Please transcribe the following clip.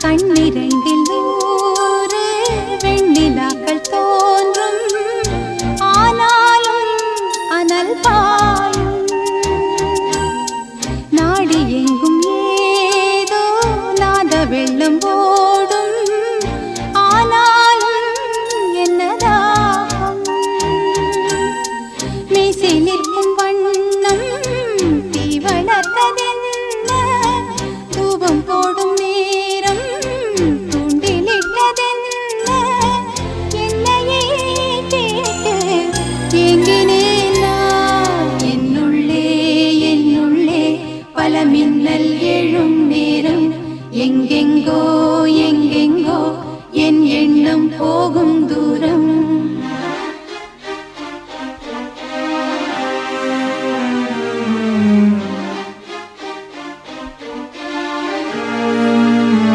கண்ணிரண்டில் நூறு வெண்ணிலாக்கள் தோன்றும், ஆனாலும் அனல் பாயும். நாடி எங்கும் ஏதோ நாத வெள்ளம் ஓடும், ஆனாலும் என்னதாகும். மீசை நிற்கும் வண்ணம் தீ வளர்த்ததென்ன, தூபம் போடும் நேரம் தூண்டிலிட்டதென்ன. என்னையே கேட்டு ஏங்கினேன் நான். என்னுள்ளே பல மின்னல் எழும் நேரம், எங்கெங்கோ என் எண்ணம் போகும் தூரம்.